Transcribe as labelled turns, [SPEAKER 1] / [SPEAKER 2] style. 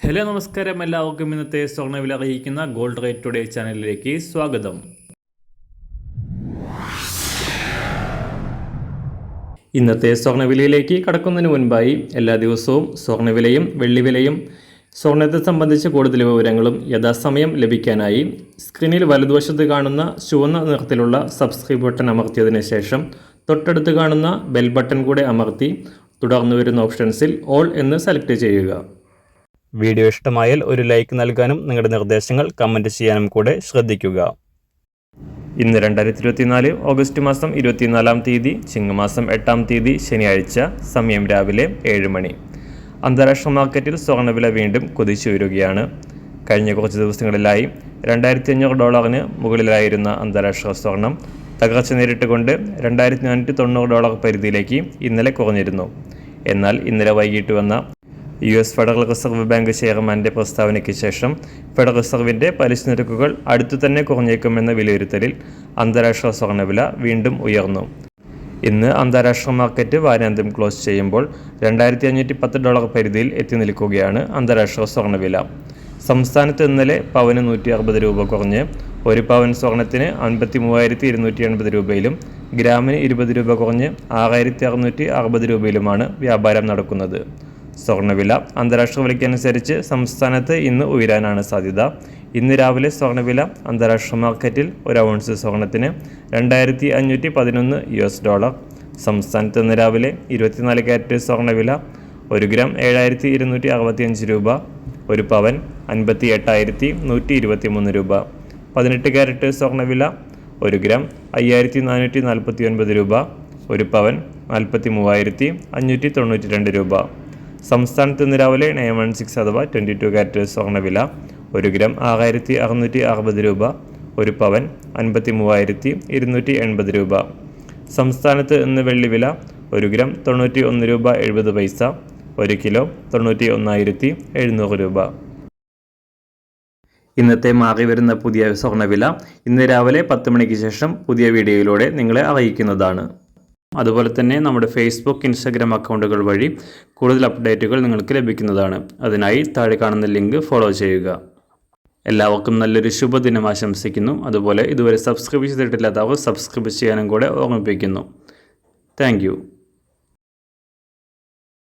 [SPEAKER 1] Hello നമസ്കാരം, എല്ലാവർക്കും ഇന്നത്തെ സ്വർണ്ണവില അറിയിക്കുന്ന ഗോൾഡ് റേറ്റ് ടുഡേ ചാനലിലേക്ക് സ്വാഗതം. ഇന്നത്തെ സ്വർണ്ണവിലയിലേക്ക് കടക്കുന്നതിന് മുൻപായി എല്ലാ ദിവസവും സ്വർണ്ണവിലയും വെള്ളിവിലയും സ്വർണ്ണത്തെ സംബന്ധിച്ച കൂടുതൽ വിവരങ്ങളും യഥാസമയം ലഭിക്കാനായി സ്ക്രീനിൽ വലതുവശത്ത് കാണുന്ന ചുവന്ന നിറത്തിലുള്ള സബ്സ്ക്രൈബ് ബട്ടൺ അമർത്തിയതിനു ശേഷം തൊട്ടടുത്ത് കാണുന്ന ബെൽ ബട്ടൺ കൂടെ അമർത്തി തുടർന്ന് വരുന്ന ഓപ്ഷൻസിൽ ഓൾ എന്ന് സെലക്ട് ചെയ്യുക. വീഡിയോ ഇഷ്ടമായാൽ ഒരു ലൈക്ക് നൽകാനും നിങ്ങളുടെ നിർദ്ദേശങ്ങൾ കമൻറ്റ് ചെയ്യാനും കൂടെ ശ്രദ്ധിക്കുക. ഇന്ന് 2024 ഓഗസ്റ്റ് മാസം 24 തീയതി ചിങ്ങമാസം 8 തീയതി ശനിയാഴ്ച, സമയം രാവിലെ 7 മണി. അന്താരാഷ്ട്ര മാർക്കറ്റിൽ സ്വർണ്ണവില വീണ്ടും കുതിച്ചുയരുകയാണ്. കഴിഞ്ഞ കുറച്ച് ദിവസങ്ങളിലായി $2,500 മുകളിലായിരുന്ന അന്താരാഷ്ട്ര സ്വർണം തകർച്ച നേരിട്ടുകൊണ്ട് $2,490 പരിധിയിലേക്ക് ഇന്നലെ കുറഞ്ഞിരുന്നു. എന്നാൽ ഇന്നലെ വൈകിട്ട് വന്ന US ഫെഡറൽ റിസർവ് ബാങ്ക് ചെയർമാൻ്റെ പ്രസ്താവനയ്ക്ക് ശേഷം ഫെഡറൽ റിസർവിൻ്റെ പലിശ നിരക്കുകൾ അടുത്തു തന്നെ കുറഞ്ഞേക്കുമെന്ന വിലയിരുത്തലിൽ അന്താരാഷ്ട്ര സ്വർണ്ണവില വീണ്ടും ഉയർന്നു. ഇന്ന് അന്താരാഷ്ട്ര മാർക്കറ്റ് വാരാന്ത്യം ക്ലോസ് ചെയ്യുമ്പോൾ $2,510 പരിധിയിൽ എത്തി നിൽക്കുകയാണ് അന്താരാഷ്ട്ര സ്വർണ്ണവില. സംസ്ഥാനത്ത് ഇന്നലെ പവന് 160 രൂപ കുറഞ്ഞ് ഒരു പവൻ സ്വർണത്തിന് 53,280 രൂപയിലും ഗ്രാമിന് 20 രൂപ കുറഞ്ഞ് 6,660 രൂപയിലുമാണ് വ്യാപാരം നടക്കുന്നത്. സ്വർണ്ണവില അന്താരാഷ്ട്ര വിലയ്ക്കനുസരിച്ച് സംസ്ഥാനത്ത് ഇന്ന് ഉയരാനാണ് സാധ്യത. ഇന്ന് രാവിലെ സ്വർണ്ണവില അന്താരാഷ്ട്ര മാർക്കറ്റിൽ ഒരു ഔൺസ് സ്വർണത്തിന് $2,511. സംസ്ഥാനത്ത് ഇന്ന് രാവിലെ 24 ക്യാരറ്റ് സ്വർണ്ണവില 1 ഗ്രാം 7,265 രൂപ, ഒരു പവൻ 58,123 രൂപ. 18 ക്യാരറ്റ് സ്വർണ്ണവില 1 ഗ്രാം 5,449 രൂപ, ഒരു പവൻ 43,592 രൂപ. സംസ്ഥാനത്ത് ഇന്ന് രാവിലെ 916 അഥവാ 22 ക്യാരറ്റ് സ്വർണ്ണവില 1 ഗ്രാം 6,660 രൂപ, ഒരു പവൻ 53,280 രൂപ. സംസ്ഥാനത്ത് ഇന്ന് വെള്ളിവില 1 ഗ്രാം 91 രൂപ 70 പൈസ, 1 കിലോ 91,700 രൂപ. ഇന്നത്തെ മാറി വരുന്ന പുതിയ സ്വർണ്ണവില ഇന്ന് രാവിലെ 10 മണിക്ക് ശേഷം പുതിയ വീഡിയോയിലൂടെ നിങ്ങളെ അറിയിക്കുന്നതാണ്. അതുപോലെ തന്നെ നമ്മുടെ ഫേസ്ബുക്ക്, ഇൻസ്റ്റാഗ്രാം അക്കൗണ്ടുകൾ വഴി കൂടുതൽ അപ്ഡേറ്റുകൾ നിങ്ങൾക്ക് ലഭിക്കുന്നതാണ്. അതിനായി താഴെ കാണുന്ന ലിങ്ക് ഫോളോ ചെയ്യുക. എല്ലാവർക്കും നല്ലൊരു ശുഭദിനം ആശംസിക്കുന്നു. അതുപോലെ ഇതുവരെ സബ്സ്ക്രൈബ് ചെയ്തിട്ടില്ലാത്തവർ സബ്സ്ക്രൈബ് ചെയ്യാനും കൂടെ ഓർമ്മിപ്പിക്കുന്നു. താങ്ക്